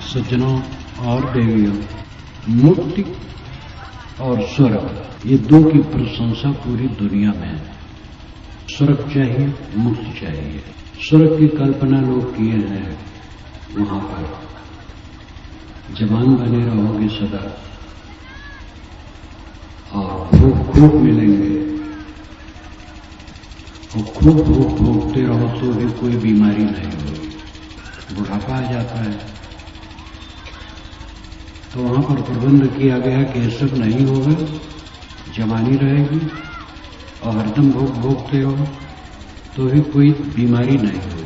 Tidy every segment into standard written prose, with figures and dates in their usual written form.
सज्जनों और देवियों, मुक्ति और स्वर्ग, ये दो की प्रशंसा पूरी दुनिया में है। स्वर्ग चाहिए, मुक्ति चाहिए। स्वर्ग की कल्पना लोग किए हैं, वहां पर जवान बने रहोगे सदा और भूख खूब मिलेंगे और खूब भूख भोगते रहो तो भी कोई बीमारी नहीं होगी। बुढ़ापा आ जाता है तो वहां पर प्रबंध किया गया कि ये सब नहीं होगा, जवानी रहेगी और हरदम भूख भोगते रहो तो भी कोई बीमारी नहीं होगी।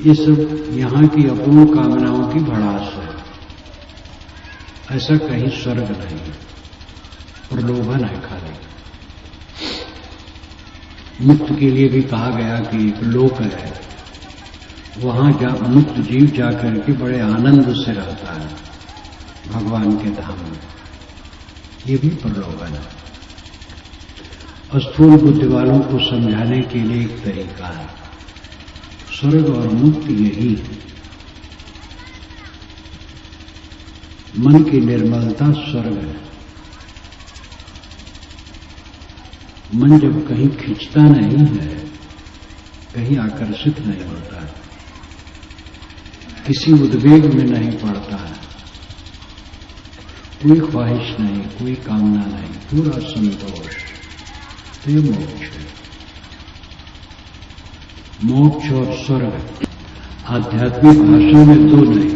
ये सब यहां की अपूर्ण कामनाओं की भड़ास है। ऐसा कहीं स्वर्ग नहीं है, प्रलोभन है खाली। मुक्त के लिए भी कहा गया कि एक लोक है, वहां मुक्त जीव जाकर के बड़े आनंद से रहता है भगवान के धाम में। ये भी प्रलोभन है। स्थूल बुद्धि वालों को समझाने के लिए एक तरीका है। स्वर्ग और मुक्ति यही है। मन की निर्मलता स्वर्ग है। मन जब कहीं खिंचता नहीं है, कहीं आकर्षित नहीं होता है, किसी उद्वेग में नहीं पड़ता है, कोई ख्वाहिश नहीं, कोई कामना नहीं, पूरा संतोष, तो ये मोक्ष है। मोक्ष और स्वर्ग आध्यात्मिक भाषा में दो नहीं,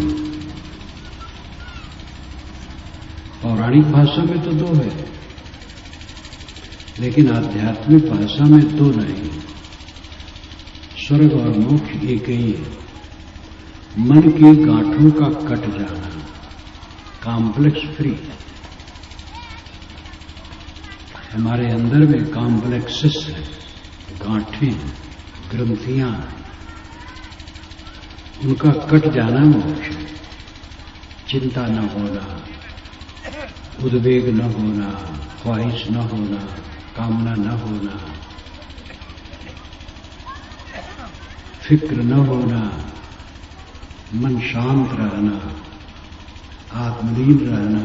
पौराणिक भाषा में तो दो है, लेकिन आध्यात्मिक भाषा में दो नहीं। स्वर्ग और मोक्ष एक ही है। मन की गांठों का कट जाना, कॉम्प्लेक्स फ्री। हमारे अंदर में कॉम्प्लेक्सेस है, गांठें हैं, ग्रंथियां हैं, उनका कट जाना मोक्ष है। चिंता न होना, उद्वेग न होना, ख्वाहिश न होना, कामना न होना, फिक्र न होना, मन शांत रहना, आत्मलीन रहना,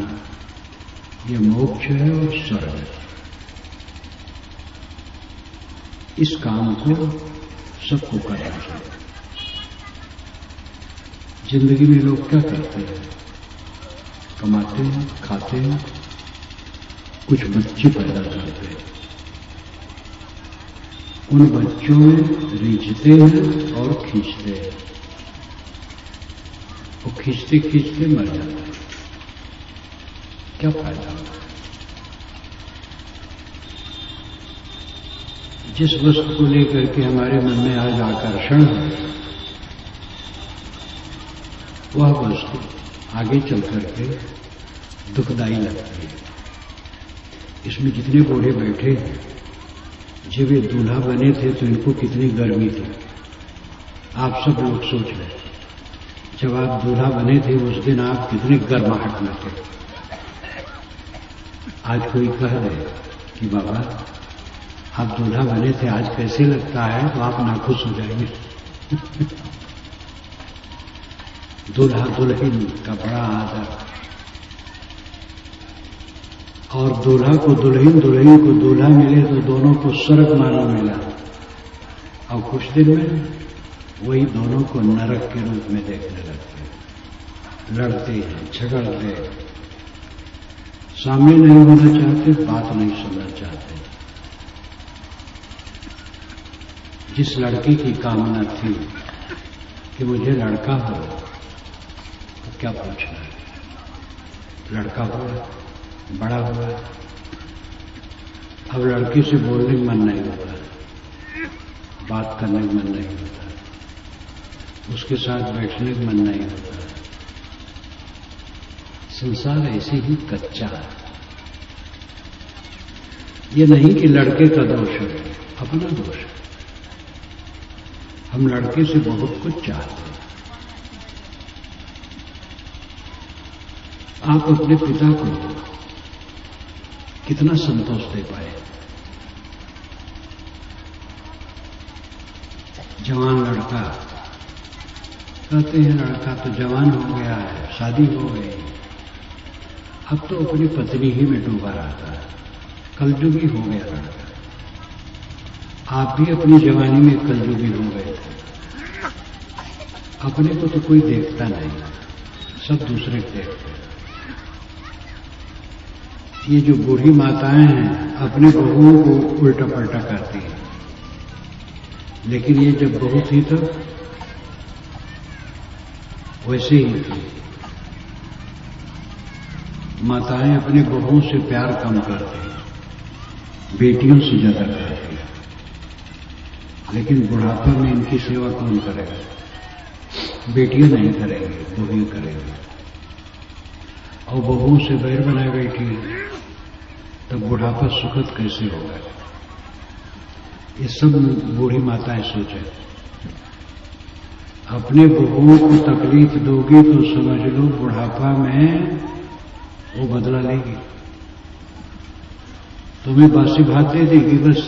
ये मोक्ष है और स्वर्ग है। इस काम को सबको करना चाहिए। जिंदगी में लोग क्या करते हैं? कमाते हैं, खाते हैं, कुछ बच्चे पैदा करते हैं, उन बच्चों में रीझते हैं और खींचते हैं, वो खींचते खींचते मर जाते हैं। क्या फायदा होगा? जिस वस्तु को लेकर के हमारे मन में आज आकर्षण है, वह वस्तु आगे चल करके दुखदायी लगती है। इसमें जितने बूढ़े बैठे हैं, जब ये दूल्हा बने थे तो इनको कितनी गर्मी थी। आप सब लोग सोच रहे, जब आप दूल्हा बने थे उस दिन आप कितने गर्माहट में थे। आज कोई कह दे कि बाबा आप दूल्हा बने थे, आज कैसे लगता है, तो आप नाखुश हो जाएंगे। दूल्हा दुल्हन का बड़ा आदर, और दूल्हा को दुल्हन, दुल्हन को दूल्हा मिले तो दोनों को स्वर्ग मानो मिला, और कुछ दिन में वही दोनों को नरक के रूप में देखने लगते हैं। लड़ते हैं, झगड़ते हैं, सामने नहीं होना चाहते, बात नहीं सुनना चाहते। जिस लड़की की कामना थी कि मुझे लड़का हो, तो क्या पूछना है, लड़का हुआ, बड़ा हुआ, अब लड़की से बोलने का मन नहीं होता, बात करने का मन नहीं होता, उसके साथ बैठने का मन नहीं होता। संसार ऐसे ही कच्चा है। ये नहीं कि लड़के का दोष है, अपना दोष है। हम लड़के से बहुत कुछ चाहते हैं। आप अपने पिता को कितना संतोष दे पाए? जवान लड़का कहते हैं लड़का तो जवान हो गया है, शादी हो गई, अब तो अपनी पत्नी ही में डूबा रहता है, कलयुगी हो गया लड़का। आप भी अपनी जवानी में कलयुगी हो गए थे। अपने को तो कोई देखता नहीं, सब दूसरे को देखते। ये जो बूढ़ी माताएं हैं अपने बहुओं को उल्टा पलटा करती हैं, लेकिन ये जब बहू थी तब वैसे ही थी। माताएं अपने बहुओं से प्यार कम करती, बेटियों से ज्यादा करती, लेकिन बुढ़ापा में इनकी सेवा कौन करेगा? बेटियां नहीं करेंगी, बहुएं करेंगी। और बहुओं से बैर बनाए बैठी तब बुढ़ापा सुखद कैसे होगा? ये सब बूढ़ी माताएं सोचे। अपने बहुओं को तकलीफ दोगी तो समझ लो बुढ़ापा में वो बदला लेगी, तुम्हें बासी भात दे देगी बस।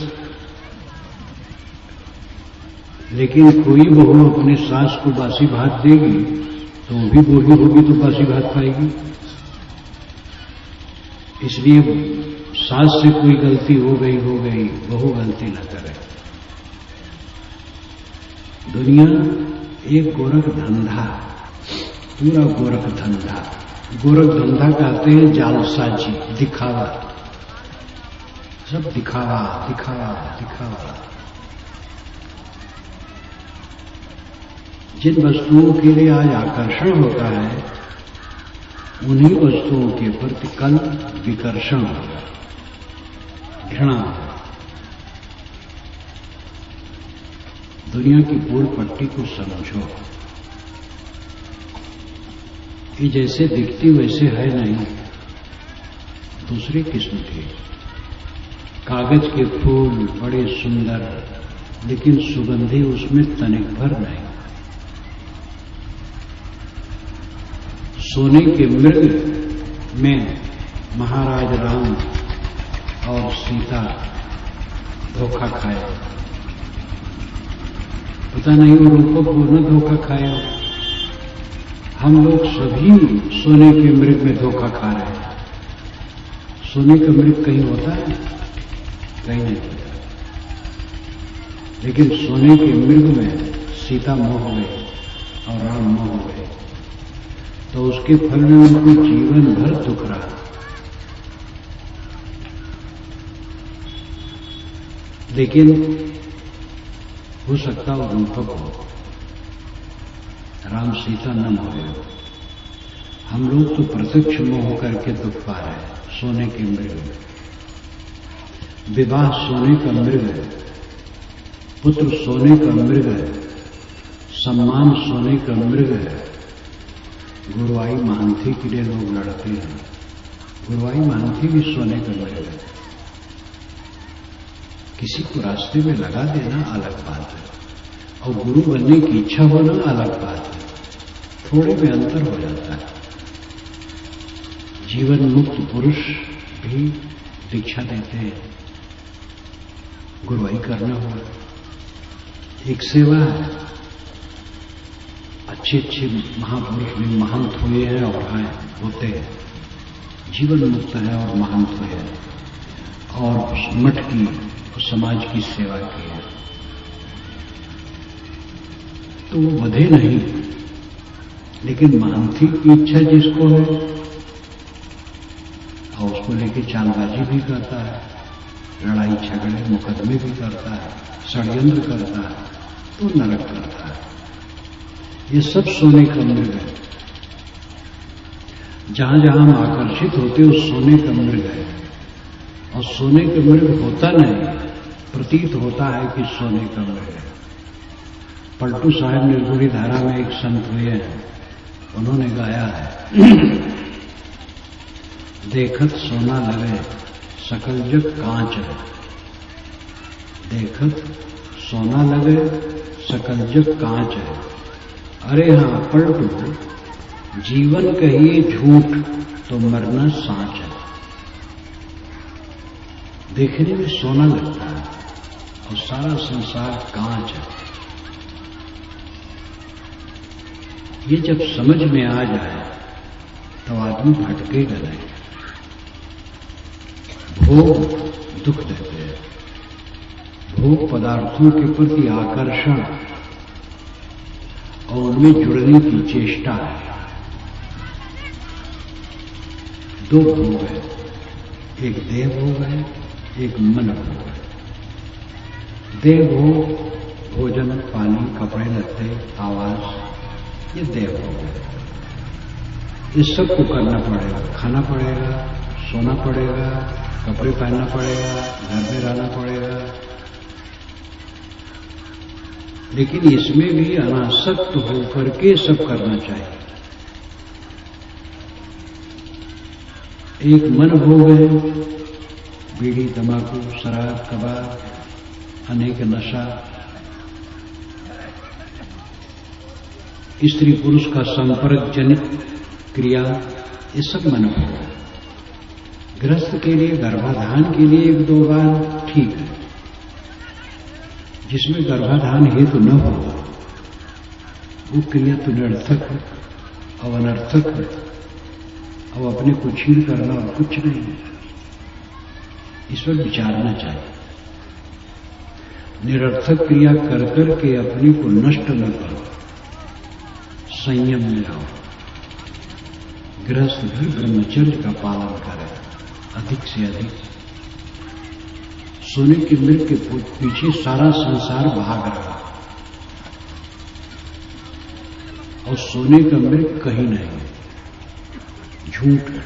लेकिन कोई बहू अपने सास को बासी भात देगी तो वो भी बूढ़ी होगी तो बासी भात खाएगी। इसलिए सास से कोई गलती हो गई, बहू गलती न करे। दुनिया एक गोरख धंधा, पूरा गोरख धंधा। गोरख धंधा कहते हैं जालसाजी, दिखावा, सब दिखावा दिखावा दिखावा। जिन वस्तुओं के लिए आज आकर्षण होता है उन्हीं वस्तुओं के प्रति कल विकर्षण होगा, घृणा होगा। दुनिया की पूर्ण पट्टी को समझो, ये जैसे दिखती वैसे है नहीं, दूसरी किस्म की। कागज के फूल बड़े सुंदर, लेकिन सुगंधी उसमें तनिक भर नहीं। सोने के मृग में महाराज राम और सीता धोखा खाए, पता नहीं वो रूपों को न धोखा खाए। हम लोग सभी सोने के मृग में धोखा खा रहे हैं। सोने का मृग कहीं होता है? कहीं नहीं होता। लेकिन सोने के मृग में सीता मोह गई और राम मोह गए, तो उसके फल में उनको जीवन भर दुख रहा। लेकिन हो सकता वो रूपक हो, राम सीता न मोहे हो। हम लोग तो प्रत्यक्ष मोह करके दुख पा रहे हैं। सोने के मृग में विवाह सोने का मृग है, पुत्र सोने का मृग है, सम्मान सोने का मृग है। गुरुआई महांती के लिए लोग लड़ते हैं। गुरुआई महांती भी सोने का मृग है। किसी को रास्ते में लगा देना अलग बात है, और गुरु बनने की इच्छा होना अलग बात है। थोड़े में अंतर हो जाता है। जीवन मुक्त पुरुष भी दीक्षा देते हैं, गुरुआई करना हुआ एक सेवा है। अच्छे अच्छे महापुरुष भी महंत हुए हैं और होते हैं, जीवन मुक्त है और महंत हुए हैं, और उस मठ की उस समाज की सेवा की है। तो वो बधे नहीं, लेकिन महंती की इच्छा जिसको है और उसको लेके चालबाजी भी करता है, लड़ाई झगड़े मुकदमे भी करता है, षड्यंत्र करता है, तो नरक करता है। ये सब सोने का मृग है। जहां जहां हम आकर्षित होते उस सोने का मृग है, और सोने का मृग होता नहीं, प्रतीत होता है कि सोने का मृग है। पलटू साहब निर्गुणी धारा में एक संत हुए हैं, उन्होंने गाया है, देखत सोना लगे सकल जग कांच है। देखत सोना लगे सकल जग कांच है। अरे हां पलटू, जीवन कहिए झूठ तो मरना सांच है। देखने में सोना लगता है और सारा संसार कांच है। ये जब समझ में आ जाए तो आदमी भटकेगा नहीं। भोग दुख देते हैं, भोग पदार्थों के प्रति आकर्षण और उनमें जुड़ने की चेष्टा है। दो भोग है, एक देह भोग है, एक मन भोग है। देह भोग भोजन, पानी, कपड़े लत्ते, आवाज, ये देह भोग है। इस सब को करना पड़ेगा, खाना पड़ेगा, सोना पड़ेगा, कपड़े पहनना पड़ेगा, घर में रहना पड़ेगा। लेकिन इसमें भी अनासक्त होकर के सब करना चाहिए। एक मन भोग है, बीड़ी, तंबाकू, शराब, कबाब, अनेक नशा, स्त्री पुरुष का संपर्क जनित क्रिया, ये सब मन भोग है। गृहस्थ के लिए, गर्भाधान के लिए एक दो बार ठीक है, जिसमें गर्भाधान हेतु न हो वो क्रिया तो निरर्थक है और अनर्थक है और अपने को छीन करना और कुछ नहीं है। इस पर विचारना चाहिए। निरर्थक क्रिया कर करके अपने को नष्ट न करो, संयम में रहो। गृहस्थ भी ब्रह्मचर्य का पालन करे अधिक से अधिक। सोने के मृग के पीछे सारा संसार भाग रहा और सोने का मृग कहीं नहीं, झूठ है।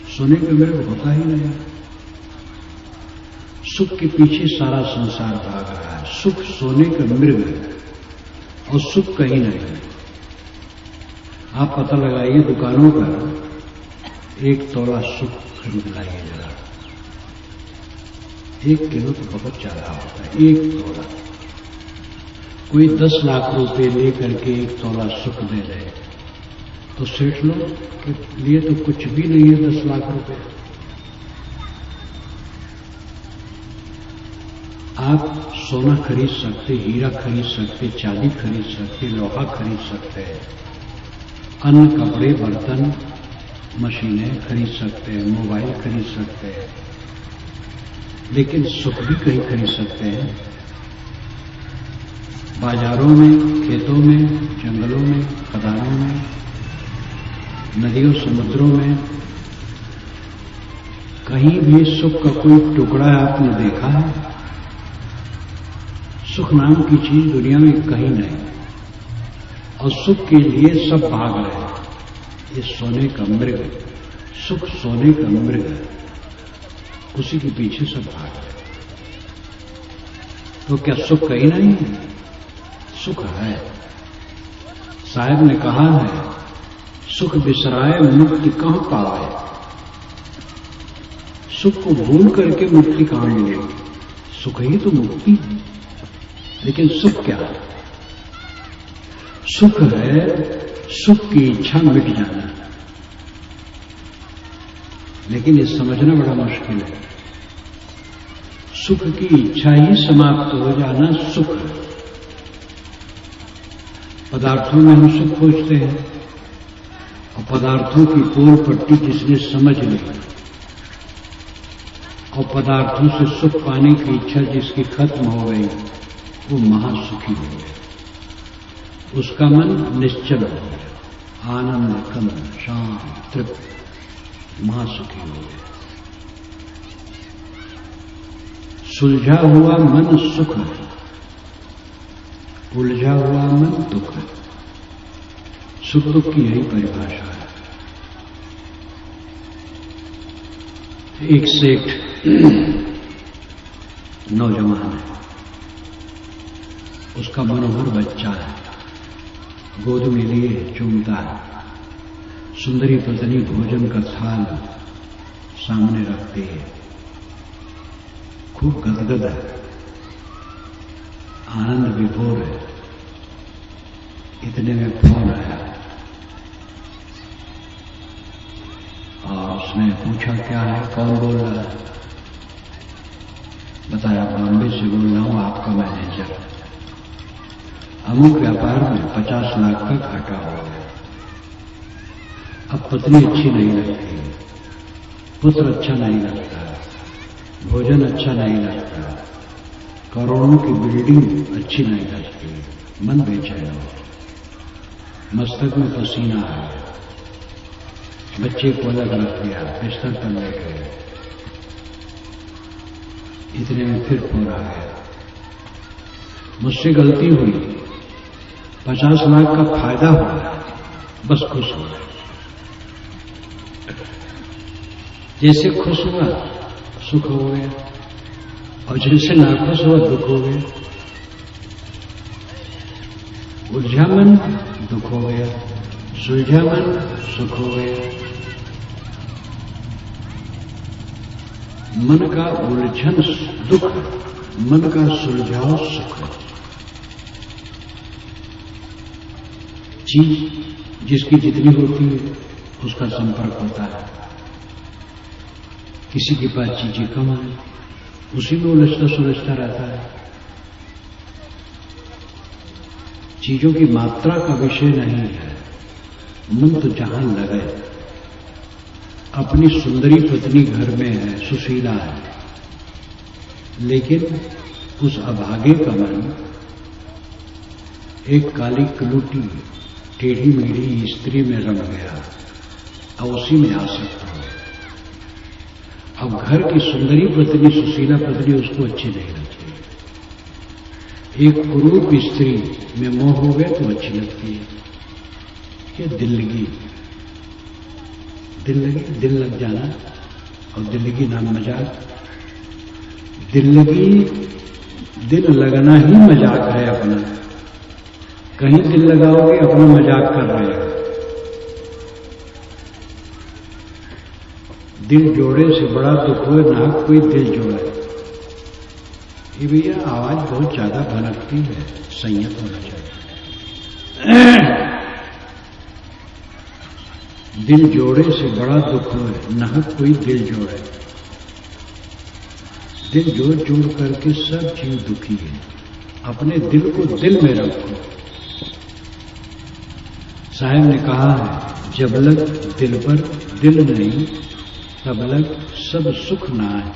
सोने का मृग होता ही नहीं। सुख के पीछे सारा संसार भाग रहा है। सुख सोने का मृग है और सुख कहीं नहीं है। आप पता लगाइए दुकानों पर 1 तोला सुख खरीद लाइए जरा। 1 किलो तो बहुत ज्यादा होता है। 1 तोला, कोई 10 लाख रुपए लेकर के 1 तोला सुख दे दे तो सेठ लोग के लिए तो कुछ भी नहीं है 10 लाख रुपए। आप सोना खरीद सकते, हीरा खरीद सकते, चांदी खरीद सकते, लोहा खरीद सकते हैं, अन्न, कपड़े, बर्तन, मशीनें खरीद सकते हैं, मोबाइल खरीद सकते हैं, लेकिन सुख भी कहीं खरीद सकते हैं। बाजारों में, खेतों में, जंगलों में, खदानों में, नदियों, समुद्रों में कहीं भी सुख का कोई टुकड़ा आपने देखा है? सुख नाम की चीज दुनिया में कहीं नहीं। और सुख के लिए सब भाग रहे हैं। ये सोने का मृग, सुख सोने का मृग है, उसी के पीछे सब भाग रहे हैं। तो क्या सुख कहीं नहीं है? सुख है। साहब ने कहा है, सुख बिसराए मुक्ति कहां पावे। सुख को भूल करके मुक्ति कहां मिलेगी? सुख ही तो मुक्ति है। लेकिन सुख क्या है? सुख है सुख की इच्छा मिट जाना। लेकिन ये समझना बड़ा मुश्किल है। सुख की इच्छा ही समाप्त हो जाना सुख है। पदार्थों में हम सुख खोजते हैं और पदार्थों की पोल पट्टी जिसने समझ ली और पदार्थों से सुख पाने की इच्छा जिसकी खत्म हो गई, वो महासुखी हो गया। उसका मन निश्चल हो गया, आनंद, कंद, शांत, तृप्त, महासुखी हो गया। सुलझा हुआ मन सुख है, उलझा हुआ मन दुख है। सुख दुख की यही परिभाषा है। एक सेठ नौजवान है, उसका मनोहर बच्चा है, गोद में लिए चूमता है। सुंदरी पत्नी भोजन का थाल सामने रखती है, खूब गदगद है, आनंद विभोर है। इतने में फोन आया और उसने पूछा क्या है, कौन बोल रहा है? बताया बॉम्बे से बोल रहा हूं, आपका मैनेजर। अमुक व्यापार में 50 लाख का घाटा हो गया। अब पत्नी अच्छी नहीं लगती, पुत्र अच्छा नहीं लगता, भोजन अच्छा नहीं लगता, करोड़ों की बिल्डिंग अच्छी नहीं लगती, मन बेचैन हो, मस्तक में पसीना आ गया, बच्चे को अलग रख दिया, बिस्तर पर ले गए, इतने में फिर फोन आ गया, मुझसे गलती हुई, 50 लाख का फायदा हुआ, बस खुश हो गए। जैसे खुश हुआ सुख हो गया, और जैसे नाखुश हुआ दुख हो गया। उलझा मन दुख हो गया, सुलझा मन सुख हो गया। मन का उलझन दुख, मन का सुलझाव सुख। चीज जिसकी जितनी होती है उसका संपर्क होता है। किसी के पास चीजें कम है, उसी में उलझता सुलझता रहता है। चीजों की मात्रा का विषय नहीं है, मन तो जहां लगे। अपनी सुंदरी पत्नी घर में है, सुशीला है, लेकिन उस अभागे का मन एक काली कलूटी टेढ़ी मेढ़ी स्त्री में रम गया और उसी में आसक्त हो। अब घर की सुंदरी पत्नी, सुशीला पत्नी उसको अच्छी नहीं लगती। एक कुरूप स्त्री में मोह हो गए तो अच्छी लगती है। ये दिल लगी, दिल लग जाना, और दिल लगी नाम मजाक। दिल लगी, दिल लगना ही मजाक है अपना। कहीं दिल लगाओगे अपना मजाक कर रहे हो। दिल जोड़े से बड़ा दुख हो ना कोई दिल जोड़े। ये भैया आवाज बहुत ज्यादा भनकती है, संयत होना चाहिए। दिल जोड़े से बड़ा दुख हो ना कोई दिल जोड़े। दिल जोड़ जोड़ करके सब जीव दुखी है। अपने दिल को दिल में रखो। साहब ने कहा है, जब लग दिल पर दिल नहीं, तब लग सब सुख ना है।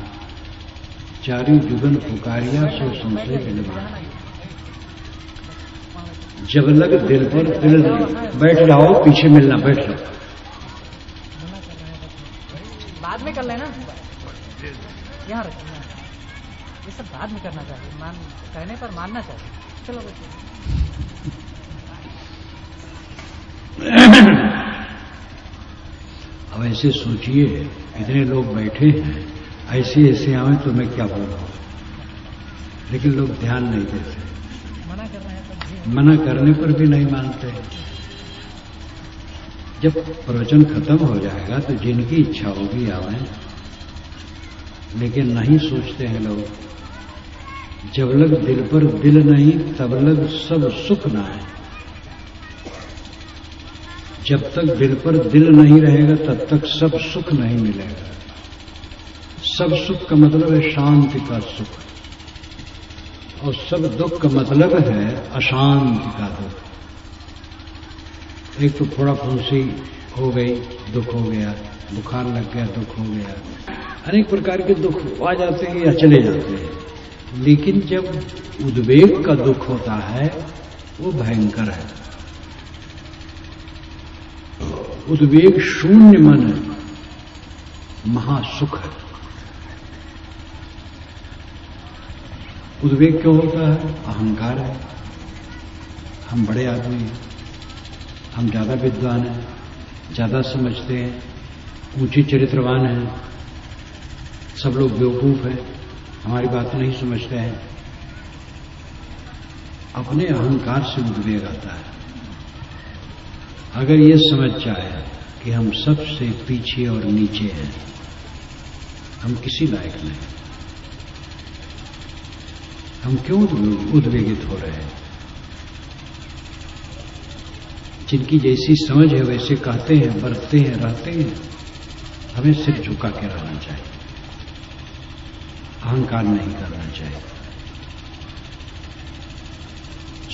चारी जुगन पुकारिया सो संशय दिलवाना। जब लग दिल पर दिल नहीं, बैठ जाओ, पीछे मिलना, बैठ जाओ। बाद में कर लेना, यहाँ रखना, ये सब बाद में करना चाहिए। कहने पर मानना चाहिए। चलो अब ऐसे सोचिए, इतने लोग बैठे हैं, ऐसे ऐसे आए तो मैं क्या बोलूं, लेकिन लोग ध्यान नहीं देते। मना करने पर भी नहीं मानते। जब प्रवचन खत्म हो जाएगा तो जिनकी इच्छा होगी आवे, लेकिन नहीं सोचते हैं लोग। जब लग दिल पर दिल नहीं, तब लग सब सुख ना है। जब तक दिल पर दिल नहीं रहेगा तब तक सब सुख नहीं मिलेगा। सब सुख का मतलब है शांति का सुख, और सब दुख का मतलब है अशांति का दुख। एक तो फोड़ा फुंसी हो गई, दुख हो गया, बुखार लग गया, दुख हो गया, अनेक प्रकार के दुख आ जाते हैं या चले जाते हैं। लेकिन जब उद्वेग का दुख होता है वो भयंकर है। उद्वेग शून्य मन महासुख है। उद्वेग क्यों होता है? अहंकार है। हम बड़े आदमी हैं, हम ज्यादा विद्वान हैं, ज्यादा समझते हैं, ऊंचे चरित्रवान हैं, सब लोग बेवकूफ हैं, हमारी बात नहीं समझते हैं। अपने अहंकार से उद्वेग आता है। अगर ये समझ जाए कि हम सबसे पीछे और नीचे हैं, हम किसी लायक नहीं, हम क्यों उद्वेगित हो रहे हैं? जिनकी जैसी समझ है वैसे कहते हैं, बरतते हैं, रहते हैं। हमें सिर झुका के रहना चाहिए, अहंकार नहीं करना चाहिए।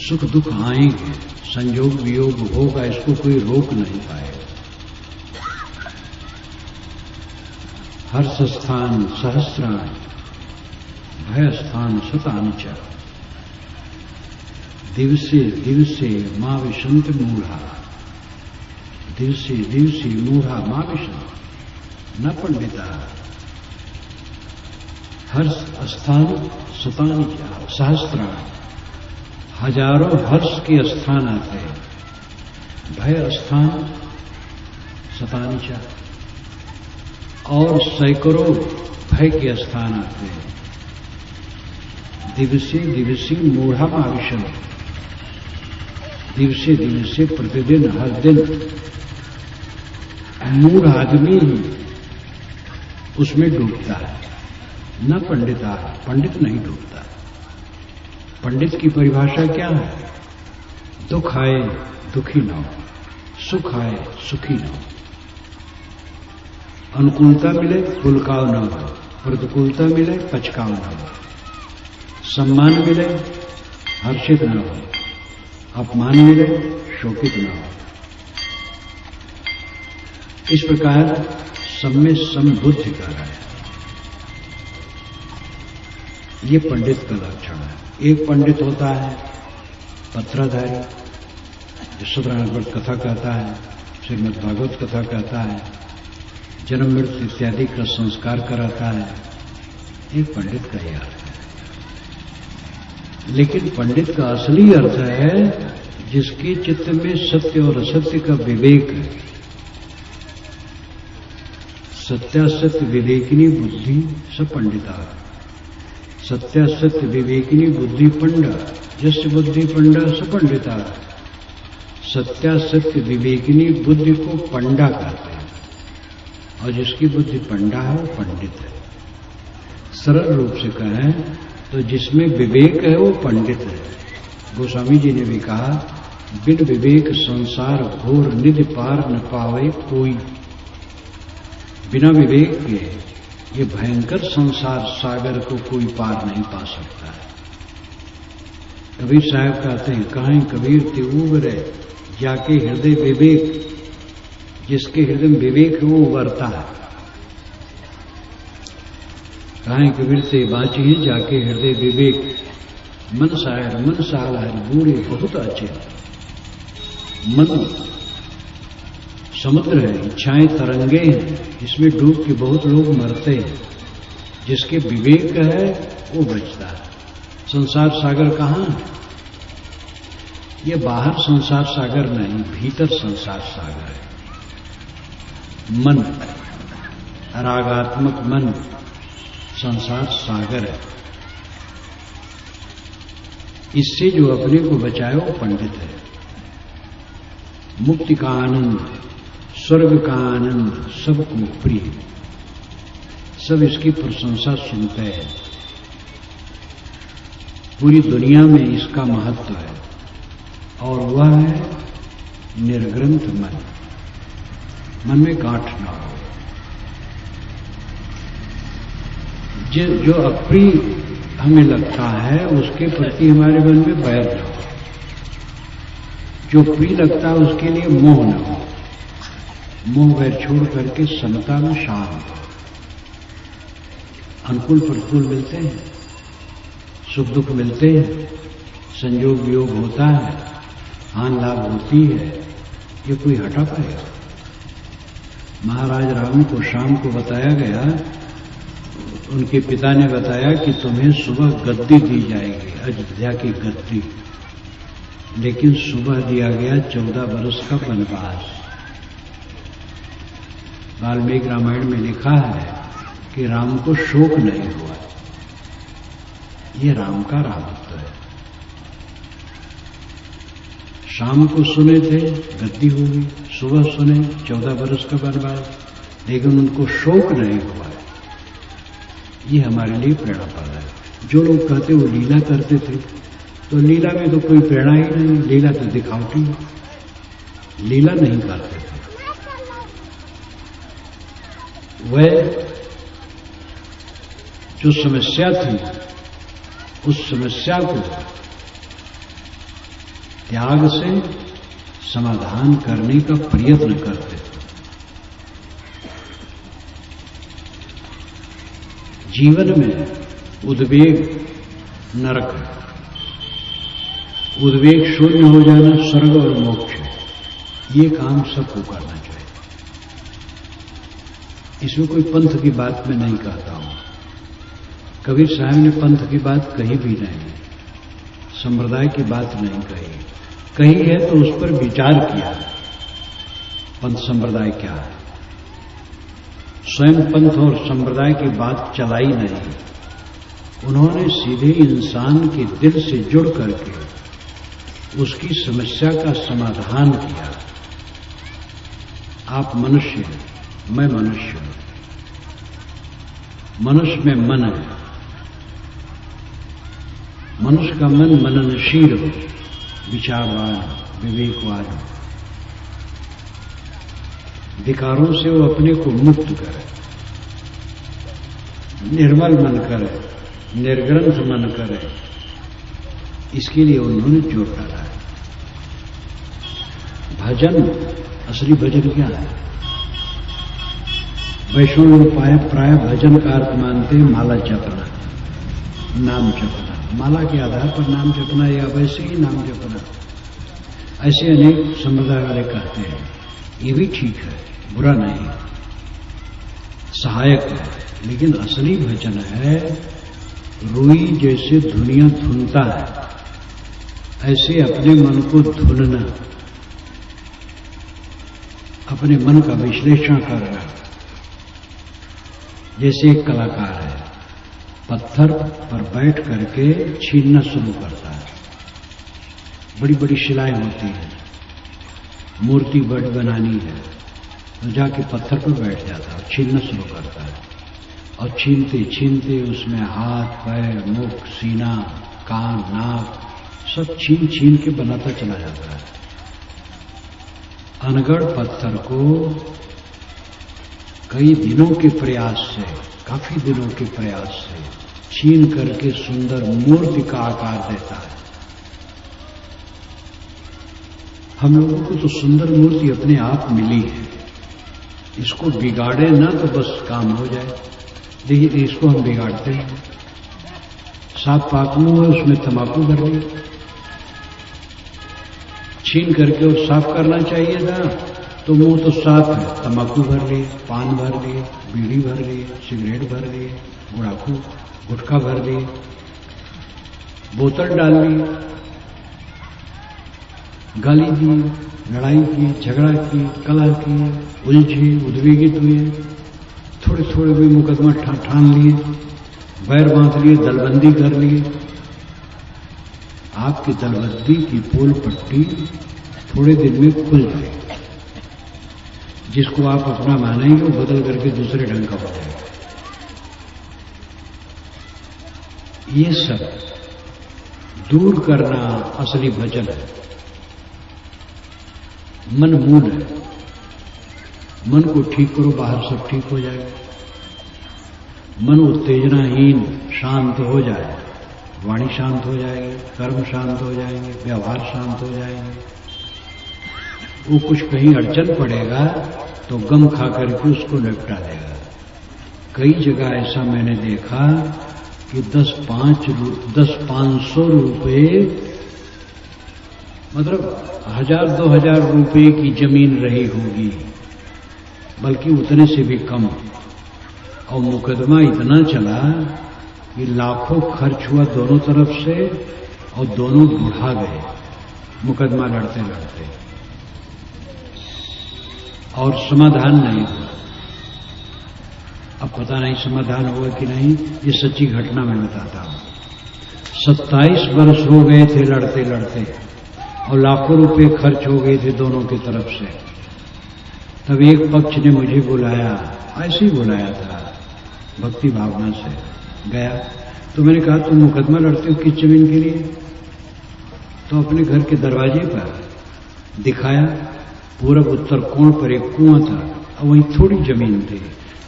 सुख दुख आएंगे, संयोग वियोग होगा, इसको कोई रोक नहीं पाएगा। हर्ष स्थान सहस्राणि भय स्थान शतानि च दिवसे दिवसे मां विशन्ति मूढ़ा, दिवसे दिवसे मूढ़ा मां विशन्ति न पंडिता। हर्ष स्थान शतानि च सहस्राणि, हजारों हर्ष के स्थान आते हैं, भय स्थान शतानि च, और सैकड़ों भय के स्थान आते हैं। दिवसे दिवसी मूढ़ा माविशन, दिवसे दिवसे प्रतिदिन हर दिन मूढ़ आदमी उसमें डूबता है, न पंडिता, पंडित नहीं डूबता। पंडित की परिभाषा क्या है? दुख आए दुखी न हो, सुख आए सुखी न हो, अनुकूलता मिले पुलकाव न हो, प्रतिकूलता मिले पचकाव न हो, सम्मान मिले हर्षित न हो, अपमान मिले शोकित न हो। इस प्रकार सब में समबुद्धि का है। ये पंडित का लक्षण है। एक पंडित होता है पत्राधारी, जो सत्यनारायण कथा कहता है, श्रीमद् भागवत कथा कहता है, जन्म मृत्यु इत्यादि का संस्कार कराता है, एक पंडित का ही अर्थ है। लेकिन पंडित का असली अर्थ है जिसके चित्त में सत्य और असत्य का विवेक है। सत्यासत्य विवेकिनी बुद्धि स पंडिता, सत्यासत्य विवेकिनी बुद्धि पंडा, जस्य बुद्धि पंडा स पंडिता। सत्यासत्य विवेकिनी बुद्धि को पंडा कहते हैं, और जिसकी बुद्धि पंडा है वो पंडित है। सरल रूप से कहें तो जिसमें विवेक है वो पंडित है। गोस्वामी जी ने भी कहा, बिन विवेक संसार घोर निधि पार न पावे कोई। बिना विवेक के ये भयंकर संसार सागर को कोई पार नहीं पा सकता है। कबीर साहब कहते हैं, कहें कबीर त्यों रे जाके हृदय विवेक, जिसके हृदय में विवेक है वो उबरता है। कहें कबीर से बाची जाके हृदय विवेक, मन शायर मन साला बूढ़े बहुत अच्छे। मन समुद्र है, इच्छाएं तरंगे हैं, इसमें डूब के बहुत लोग मरते हैं। जिसके विवेक है वो बचता है। संसार सागर कहाँ है? ये बाहर संसार सागर नहीं, भीतर संसार सागर है। मन, रागात्मक मन संसार सागर है। इससे जो अपने को बचाए वो पंडित है। मुक्ति का आनंद, स्वर्ग का आनंद सबको प्रिय, सब इसकी प्रशंसा सुनते हैं। पूरी दुनिया में इसका महत्व है, और वह है निर्ग्रंथ मन। मन में गांठ ना हो। जो अप्रिय हमें लगता है उसके प्रति हमारे मन में बैर न हो, जो प्रिय लगता है उसके लिए मोह न हो। मोह बैर छोड़ करके समता में शांत हो। अनुकूल प्रतिकूल मिलते हैं, सुख दुख मिलते हैं, संयोग वियोग होता है, हान लाभ होती है, ये कोई हटा पाएगा? महाराज राम को शाम को बताया गया, उनके पिता ने बताया कि तुम्हें सुबह गद्दी दी जाएगी, अयोध्या की गद्दी। लेकिन सुबह दिया गया 14 वर्ष का वनवास। वाल्मीकि रामायण में लिखा है कि राम को शोक नहीं हुआ। ये राम का रामत्व है। शाम को सुने थे गद्दी होगी, सुबह सुने 14 वर्ष का वनवास, लेकिन उनको शोक नहीं हुआ। ये हमारे लिए प्रेरणा पड़ रहा है। जो लोग कहते वो लीला करते थे, तो लीला में तो कोई प्रेरणा ही नहीं, लीला तो दिखावटी है, लीला नहीं करते थे। वह जो समस्या थी उस समस्या को त्याग से समाधान करने का प्रयत्न करते थे। जीवन में उद्वेग नरक है, उद्वेग शून्य हो जाना स्वर्ग और मोक्ष है। ये काम सबको करना चाहिए। इसमें कोई पंथ की बात मैं नहीं कहता हूं। कबीर साहब ने पंथ की बात कही भी नहीं, संप्रदाय की बात नहीं कही है तो उस पर विचार किया। पंथ संप्रदाय क्या है? स्वयं पंथ और संप्रदाय की बात चलाई नहीं। उन्होंने सीधे इंसान के दिल से जुड़ करके उसकी समस्या का समाधान किया। आप मनुष्य हैं, मैं मनुष्य हूं। मनुष्य में मन है। मनुष्य का मन मननशील हो, विचारवान, विवेकवान हो। विकारों से वो अपने को मुक्त करे, निर्मल मन करे, निर्ग्रंथ मन करे। इसके लिए उन्होंने जोर डाला है। भजन, असली भजन क्या है? वैष्णव लोग प्राय भजन का अर्थ मानते हैं माला जपना, नाम जपना। माला के आधार पर नाम जपना या वैसे ही नाम जपना, ऐसे अनेक संप्रदाय वाले कहते हैं। ये भी ठीक है, बुरा नहीं, सहायक है। लेकिन असली भजन है रुई जैसे धुनिया धुनता है, ऐसे अपने मन को धुनना, अपने मन का विश्लेषण करना। जैसे एक कलाकार है, पत्थर पर बैठ करके छीनना शुरू करता है। बड़ी बड़ी शिलाएं होती हैं, मूर्ति बड़ बनानी है तो जाके पत्थर पर बैठ जाता है और छीनना शुरू करता है। और छीनते छीनते उसमें हाथ, पैर, मुख, सीना, कान, नाक सब छीन छीन के बनाता चला जाता है। अनगढ़ पत्थर को कई दिनों के प्रयास से, काफी दिनों के प्रयास से छीन करके सुंदर मूर्ति का आकार देता है। हम लोगों को तो सुंदर मूर्ति अपने आप मिली है, इसको बिगाड़े ना तो बस काम हो जाए। देखिए इसको हम बिगाड़ते हैं। साफ पाक मुंह है, उसमें तंबाकू भर ली, छीन करके और साफ करना चाहिए था तो मुंह तो साफ है, तंबाकू भर लिए, पान भर लिए, बीड़ी भर लिए, सिगरेट भर लिए, गुड़ाखू गुटखा भर लिए, बोतल डाल ली, गाली दी, लड़ाई की, झगड़ा की, कला की, उलझे, उद्वेगित हुए, थोड़े थोड़े भी मुकदमा ठान लिए, बैर बांध लिए, दलबंदी कर लिए। आपकी दलबंदी की पोल पट्टी थोड़े दिन में खुल जाएगी। जिसको आप अपना मानेंगे वो बदल करके दूसरे ढंग का हो जाएगा। ये सब दूर करना असली भजन है। मन मूल है, मन को ठीक करो, बाहर सब ठीक हो जाएगा। मन उत्तेजनाहीन शांत हो जाए, वाणी शांत हो जाएगी, कर्म शांत हो जाएंगे, व्यवहार शांत हो जाएंगे। वो कुछ कहीं अड़चन पड़ेगा तो गम खा करके उसको निपटा देगा। कई जगह ऐसा मैंने देखा कि 10-500 रुपए, मतलब 1000-2000 रुपए की जमीन रही होगी, बल्कि उतने से भी कम, और मुकदमा इतना चला कि लाखों खर्च हुआ दोनों तरफ से और दोनों बुढ़ा गए मुकदमा लड़ते लड़ते, और समाधान नहीं हुआ। अब पता नहीं समाधान हुआ कि नहीं, ये सच्ची घटना मैं बताता हूं। 27 वर्ष हो गए थे लड़ते लड़ते और लाखों रुपए खर्च हो गए थे दोनों की तरफ से। तब एक पक्ष ने मुझे बुलाया, ऐसे ही बुलाया था, भक्ति भावना से गया। तो मैंने कहा तुम मुकदमा लड़ते हो किस जमीन के लिए? तो अपने घर के दरवाजे पर दिखाया, पूरब उत्तर कोण पर एक कुआं था और वहीं थोड़ी जमीन थी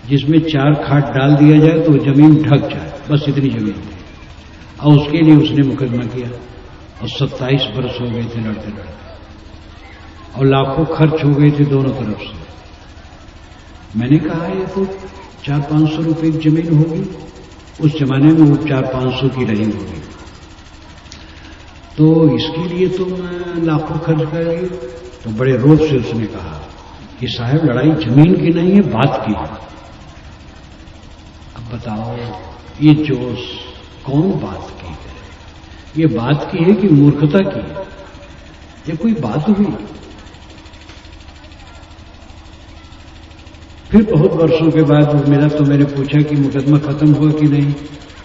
जिसमें 4 खाट डाल दिया जाए तो जमीन ढक जाए, बस इतनी जमीन थी। और उसके लिए उसने मुकदमा किया। और 27 वर्ष हो गए थे लड़ते लड़ते, और लाखों खर्च हो गए थे दोनों तरफ से। मैंने कहा ये तो 400-500 रुपए की जमीन होगी, उस जमाने में वो 400-500 की रही होगी, तो इसके लिए तो मैं लाखों खर्च करेंगे। तो बड़े रोब से उसने कहा कि साहब लड़ाई जमीन की नहीं है, बात की है। अब बताओ ये जोश कौन बात की है? ये बात की है कि मूर्खता की है? ये कोई बात हुई? फिर बहुत वर्षों के बाद वो मिला तो मैंने पूछा कि मुकदमा खत्म हुआ कि नहीं?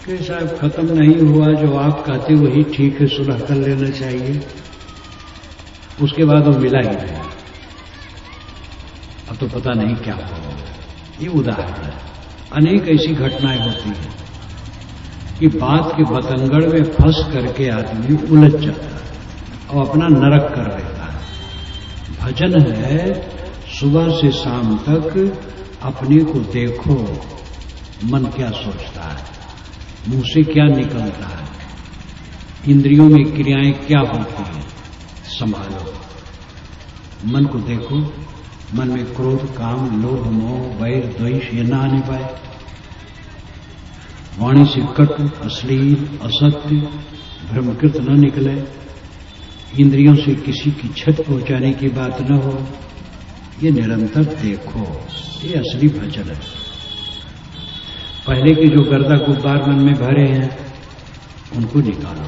कि साहब खत्म नहीं हुआ, जो आप कहते वही ठीक है, सुलह कर लेना चाहिए। उसके बाद वो मिला ही नहीं। अब तो पता नहीं क्या होगा। ये उदाहरण है, अनेक ऐसी घटनाएं होती हैं कि बात के बतंगड़ में फंस करके आदमी उलझ जाता है और अपना नरक कर लेता है। भजन है सुबह से शाम तक अपने को देखो, मन क्या सोचता है, मुंह से क्या निकलता है, इंद्रियों में क्रियाएं क्या होती हैं, संभालो। मन को देखो, मन में क्रोध, काम, लोभ, मोह, वैर, द्वेष ये ना आने पाए। वाणी से कटु, अश्लील, असत्य, भ्रमकृत न निकले। इंद्रियों से किसी की क्षति पहुंचाने की बात न हो। ये निरंतर देखो, ये असली भजन है। पहले के जो गर्दा गुब्बार मन में भरे हैं उनको निकालो,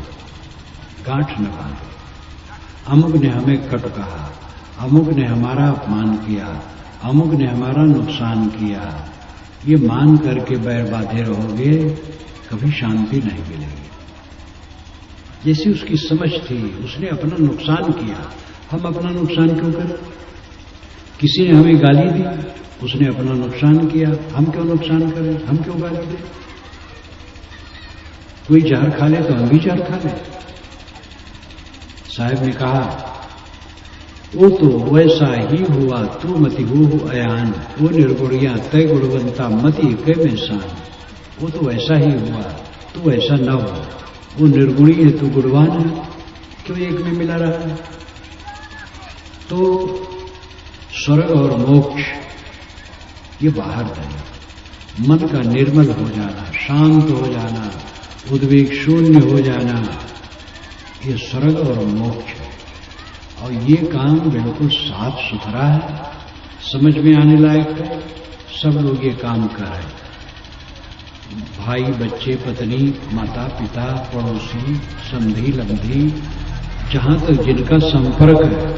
गांठ न बांधो। अमुक ने हमें कट कहा, अमुक ने हमारा अपमान किया, अमुक ने हमारा नुकसान किया, ये मान करके बैर बांधे रहोगे, कभी शांति नहीं मिलेगी। जैसी उसकी समझ थी, उसने अपना नुकसान किया, हम अपना नुकसान क्यों करें? किसी ने हमें गाली दी, उसने अपना नुकसान किया, हम क्यों नुकसान करें, हम क्यों गाली दें? कोई जहर खा ले तो हम भी जहर खा लें। साहब ने कहा वो तो वैसा ही हुआ, तू मति हो अयान, वो निर्गुणिया तय गुणवंता मति के में शान। वो तो वैसा ही हुआ, तू ऐसा न हो। वो निर्गुणी है, तू गुणवान है, क्यों एक में मिला रहा है? तो स्वर्ग और मोक्ष ये बाहर है। मन का निर्मल हो जाना, शांत हो जाना, उद्वेग शून्य हो जाना, ये स्वर्ग और मोक्ष है। और ये काम बिल्कुल साफ सुथरा है, समझ में आने लायक है। सब लोग ये काम कर रहे हैं, भाई, बच्चे, पत्नी, माता पिता, पड़ोसी, संधि लंधी, जहां तक जिनका संपर्क है,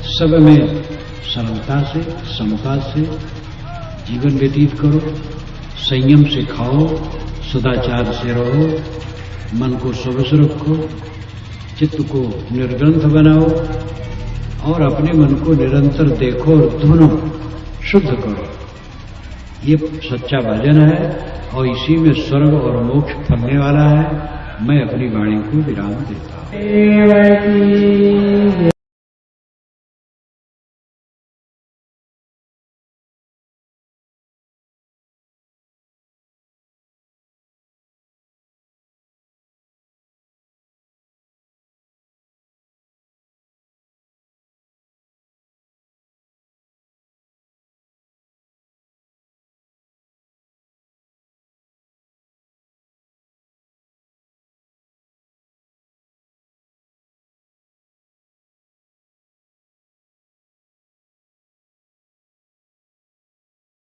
सब में सरलता से, समता से जीवन व्यतीत करो, संयम से खाओ, सदाचार से रहो, मन को स्ववश रखो, चित्त को निर्ग्रंथ बनाओ और अपने मन को निरंतर देखो और दोनों शुद्ध करो। ये सच्चा भजन है और इसी में स्वर्ग और मोक्ष फलने वाला है। मैं अपनी वाणी को विराम देता हूं।